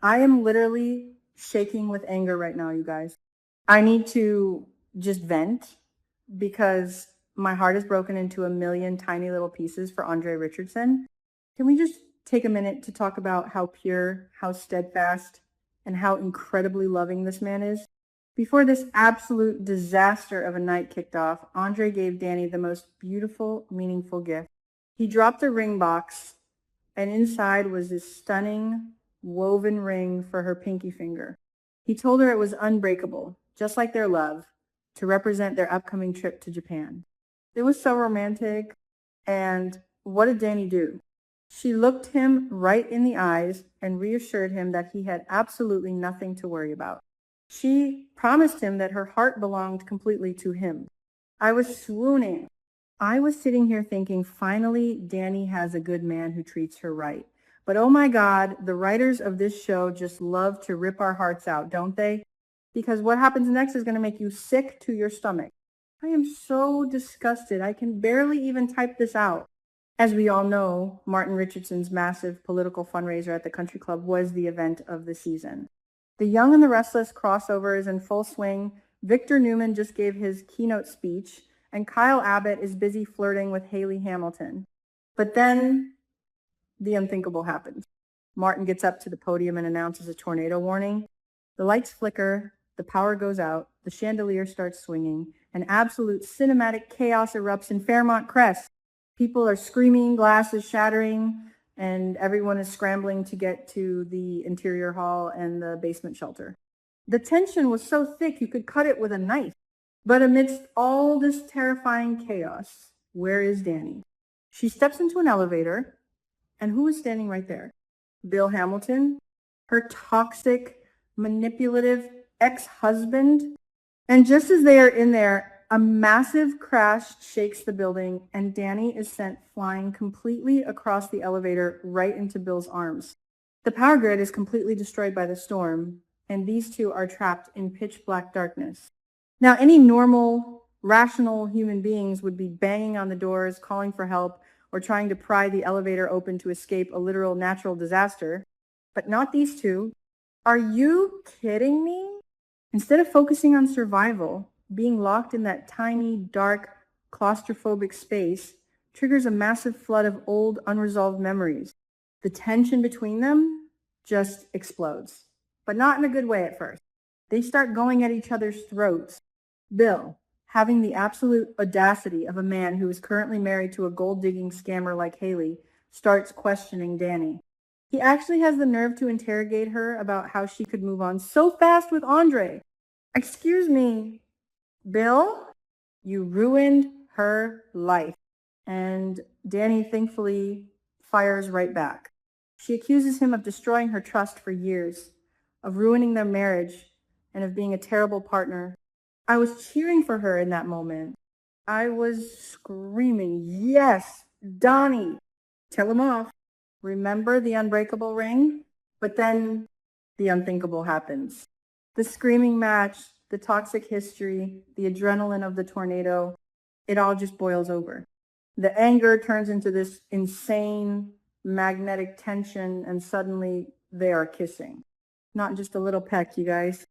I am literally shaking with anger right now, you guys. I need to just vent because my heart is broken into a million tiny little pieces for Andre Richardson. Can we just take a minute to talk about how pure, how steadfast, and how incredibly loving this man is? Before this absolute disaster of a night kicked off, Andre gave Dani the most beautiful, meaningful gift. He dropped a ring box, and inside was this stunning, woven ring for her pinky finger. He told her it was unbreakable, just like their love, to represent their upcoming trip to Japan. It was so romantic, and what did Dani do? She looked him right in the eyes and reassured him that he had absolutely nothing to worry about. She promised him that her heart belonged completely to him. I was swooning. I was sitting here thinking, finally, Dani has a good man who treats her right. But oh my God, the writers of this show just love to rip our hearts out, don't they? Because what happens next is going to make you sick to your stomach. I am so disgusted. I can barely even type this out. As we all know, Martin Richardson's massive political fundraiser at the country club was the event of the season. The Young and the Restless crossover is in full swing. Victor Newman just gave his keynote speech, and Kyle Abbott is busy flirting with Haley Hamilton. But then the unthinkable happens. Martin gets up to the podium and announces a tornado warning. The lights flicker, the power goes out, the chandelier starts swinging, and absolute cinematic chaos erupts in Fairmont Crest. People are screaming, glass is shattering, and everyone is scrambling to get to the interior hall and the basement shelter. The tension was so thick you could cut it with a knife. But amidst all this terrifying chaos, where is Dani? She steps into an elevator, and who is standing right there? Bill Hamilton, her toxic, manipulative ex-husband. And just as they are in there, a massive crash shakes the building, and Dani is sent flying completely across the elevator right into Bill's arms. The power grid is completely destroyed by the storm, and these two are trapped in pitch black darkness. Now, any normal, rational human beings would be banging on the doors, calling for help, or trying to pry the elevator open to escape a literal natural disaster. But not these two. Are you kidding me? Instead of focusing on survival, being locked in that tiny, dark, claustrophobic space triggers a massive flood of old, unresolved memories. The tension between them just explodes, but not in a good way at first. They start going at each other's throats. Bill, having the absolute audacity of a man who is currently married to a gold-digging scammer like Haley, starts questioning Dani. He actually has the nerve to interrogate her about how she could move on so fast with Andre. Excuse me, Bill, you ruined her life. And Dani thankfully fires right back. She accuses him of destroying her trust for years, of ruining their marriage, and of being a terrible partner. I was cheering for her in that moment. I was screaming, yes, Dani, tell him off. Remember the unbreakable ring? But then the unthinkable happens. The screaming match, the toxic history, the adrenaline of the tornado, it all just boils over. The anger turns into this insane magnetic tension, and suddenly they are kissing. Not just a little peck, you guys.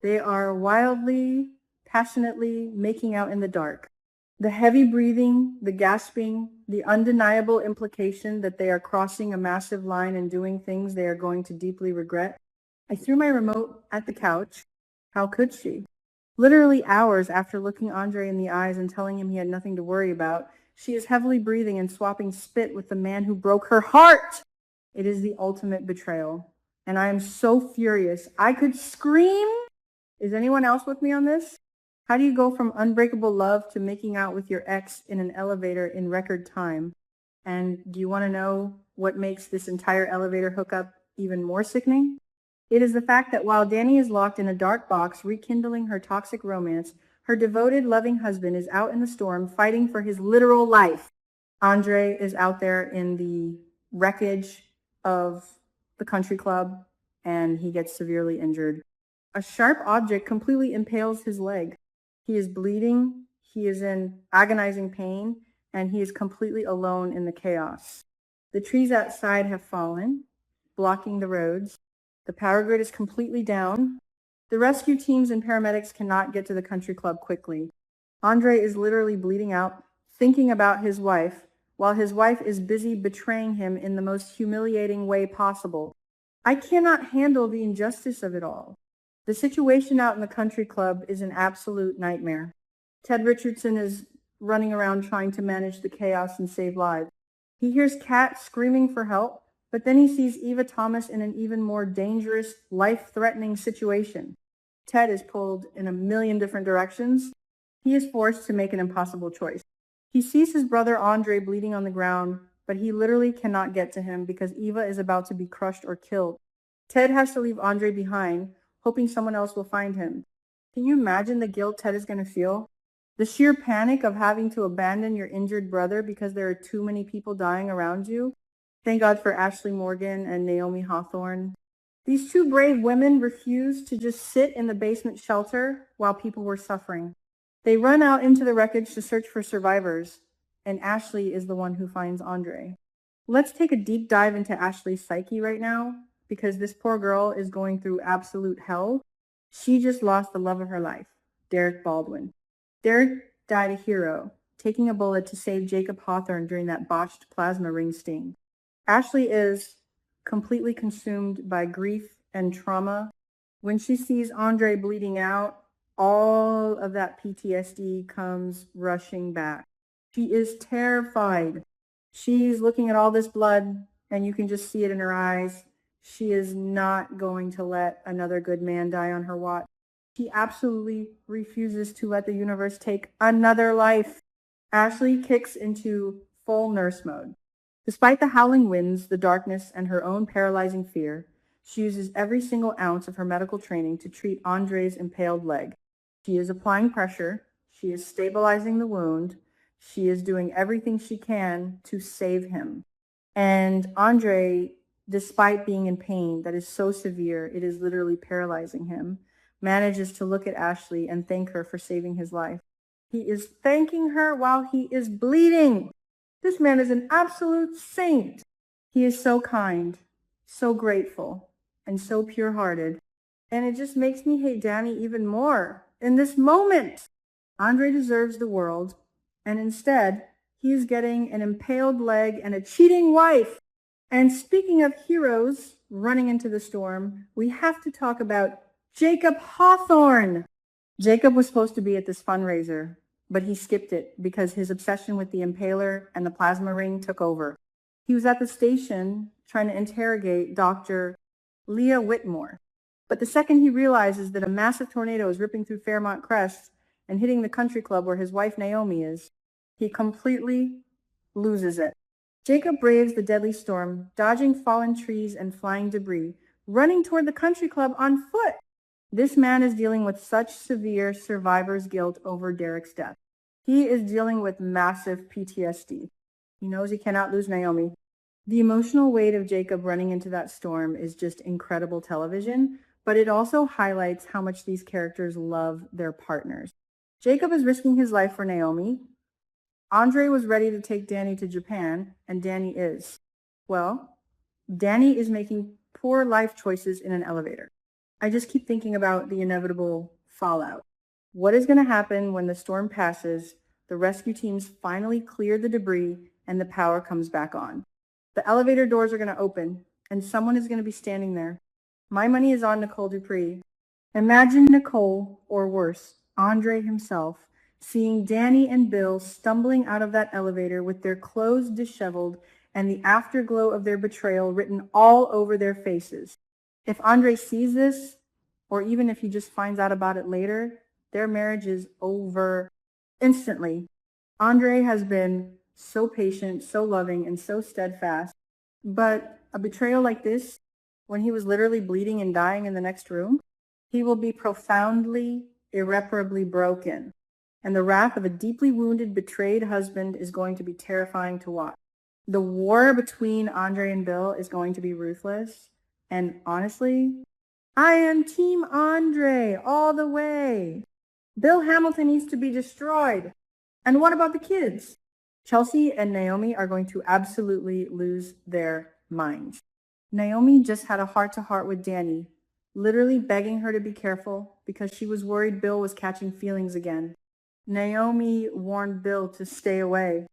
They are wildly, passionately making out in the dark. The heavy breathing, the gasping, the undeniable implication that they are crossing a massive line and doing things they are going to deeply regret. I threw my remote at the couch. How could she? Literally hours after looking Andre in the eyes and telling him he had nothing to worry about, she is heavily breathing and swapping spit with the man who broke her heart. It is the ultimate betrayal. And I am so furious. I could scream. Is anyone else with me on this? How do you go from unbreakable love to making out with your ex in an elevator in record time? And do you want to know what makes this entire elevator hookup even more sickening? It is the fact that while Dani is locked in a dark box rekindling her toxic romance, her devoted, loving husband is out in the storm fighting for his literal life. Andre is out there in the wreckage of the country club, and he gets severely injured. A sharp object completely impales his leg. He is bleeding, he is in agonizing pain, and he is completely alone in the chaos. The trees outside have fallen, blocking the roads. The power grid is completely down. The rescue teams and paramedics cannot get to the country club quickly. Andre is literally bleeding out, thinking about his wife, while his wife is busy betraying him in the most humiliating way possible. I cannot handle the injustice of it all. The situation out in the country club is an absolute nightmare. Ted Richardson is running around trying to manage the chaos and save lives. He hears Kat screaming for help, but then he sees Eva Thomas in an even more dangerous, life-threatening situation. Ted is pulled in a million different directions. He is forced to make an impossible choice. He sees his brother Andre bleeding on the ground, but he literally cannot get to him because Eva is about to be crushed or killed. Ted has to leave Andre behind, hoping someone else will find him. Can you imagine the guilt Ted is going to feel? The sheer panic of having to abandon your injured brother because there are too many people dying around you. Thank God for Ashley Morgan and Naomi Hawthorne. These two brave women refused to just sit in the basement shelter while people were suffering. They run out into the wreckage to search for survivors, and Ashley is the one who finds Andre. Let's take a deep dive into Ashley's psyche right now, because this poor girl is going through absolute hell. She just lost the love of her life, Derek Baldwin. Derek died a hero, taking a bullet to save Jacob Hawthorne during that botched plasma ring sting. Ashley is completely consumed by grief and trauma. When she sees Andre bleeding out, all of that PTSD comes rushing back. She is terrified. She's looking at all this blood, and you can just see it in her eyes. She is not going to let another good man die on her watch. She absolutely refuses to let the universe take another life. Ashley kicks into full nurse mode. Despite the howling winds, the darkness, and her own paralyzing fear, she uses every single ounce of her medical training to treat Andre's impaled leg. She is applying pressure. She is stabilizing the wound. She is doing everything she can to save him. And Andre, despite being in pain that is so severe, it is literally paralyzing him, manages to look at Ashley and thank her for saving his life. He is thanking her while he is bleeding. This man is an absolute saint. He is so kind, so grateful, and so pure-hearted. And it just makes me hate Dani even more in this moment. Andre deserves the world, and instead, he is getting an impaled leg and a cheating wife. And speaking of heroes running into the storm, we have to talk about Jacob Hawthorne. Jacob was supposed to be at this fundraiser, but he skipped it because his obsession with the impaler and the plasma ring took over. He was at the station trying to interrogate Dr. Leah Whitmore. But the second he realizes that a massive tornado is ripping through Fairmont Crest and hitting the country club where his wife Naomi is, he completely loses it. Jacob braves the deadly storm, dodging fallen trees and flying debris, running toward the country club on foot. This man is dealing with such severe survivor's guilt over Derek's death. He is dealing with massive PTSD. He knows he cannot lose Naomi. The emotional weight of Jacob running into that storm is just incredible television, but it also highlights how much these characters love their partners. Jacob is risking his life for Naomi. Andre was ready to take Dani to Japan, and Dani is. Well, Dani is making poor life choices in an elevator. I just keep thinking about the inevitable fallout. What is going to happen when the storm passes, the rescue teams finally clear the debris, and the power comes back on? The elevator doors are going to open, and someone is going to be standing there. My money is on Nicole Dupree. Imagine Nicole, or worse, Andre himself, seeing Dani and Bill stumbling out of that elevator with their clothes disheveled and the afterglow of their betrayal written all over their faces. If Andre sees this, or even if he just finds out about it later, their marriage is over instantly. Andre has been so patient, so loving, and so steadfast. But a betrayal like this, when he was literally bleeding and dying in the next room, he will be profoundly, irreparably broken. And the wrath of a deeply wounded, betrayed husband is going to be terrifying to watch. The war between Andre and Bill is going to be ruthless. And honestly, I am Team Andre all the way. Bill Hamilton needs to be destroyed. And what about the kids? Chelsea and Naomi are going to absolutely lose their minds. Naomi just had a heart-to-heart with Dani, literally begging her to be careful because she was worried Bill was catching feelings again. Naomi warned Bill to stay away.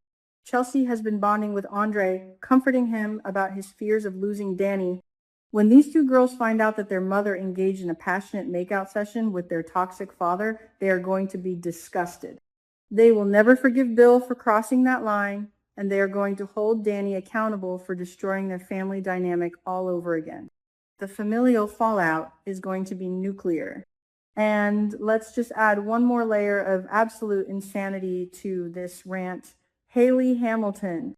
Chelsea has been bonding with Andre, comforting him about his fears of losing Dani. When these two girls find out that their mother engaged in a passionate makeout session with their toxic father, they are going to be disgusted. They will never forgive Bill for crossing that line, and they are going to hold Dani accountable for destroying their family dynamic all over again. The familial fallout is going to be nuclear. And let's just add one more layer of absolute insanity to this rant. Haley Hamilton.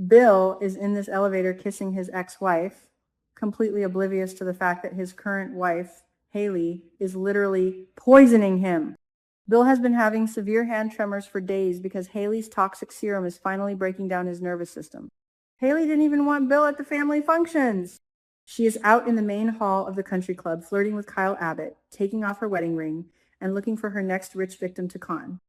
Bill is in this elevator kissing his ex-wife, completely oblivious to the fact that his current wife, Haley, is literally poisoning him. Bill has been having severe hand tremors for days because Haley's toxic serum is finally breaking down his nervous system. Haley didn't even want Bill at the family functions. She is out in the main hall of the country club, flirting with Kyle Abbott, taking off her wedding ring, and looking for her next rich victim to con.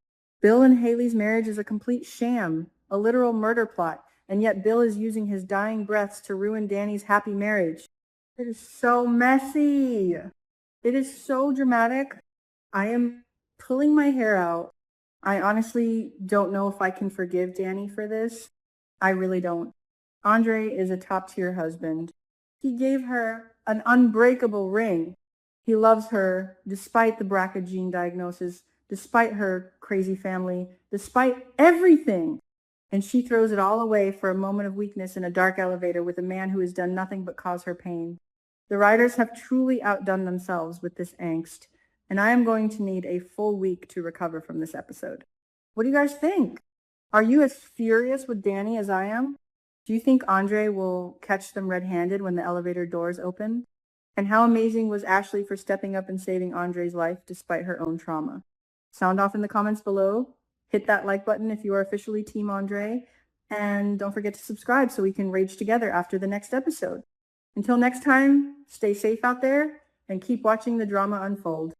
Bill and Haley's marriage is a complete sham, a literal murder plot, and yet Bill is using his dying breaths to ruin Dani's happy marriage. It is so messy. It is so dramatic. I am pulling my hair out. I honestly don't know if I can forgive Dani for this. I really don't. Andre is a top-tier husband. He gave her an unbreakable ring. He loves her despite the BRCA gene diagnosis, despite her crazy family, despite everything. And she throws it all away for a moment of weakness in a dark elevator with a man who has done nothing but cause her pain. The writers have truly outdone themselves with this angst, and I am going to need a full week to recover from this episode. What do you guys think? Are you as furious with Dani as I am? Do you think Andre will catch them red-handed when the elevator doors open? And how amazing was Ashley for stepping up and saving Andre's life despite her own trauma? Sound off in the comments below. Hit that like button if you are officially Team Andre. And don't forget to subscribe so we can rage together after the next episode. Until next time, stay safe out there and keep watching the drama unfold.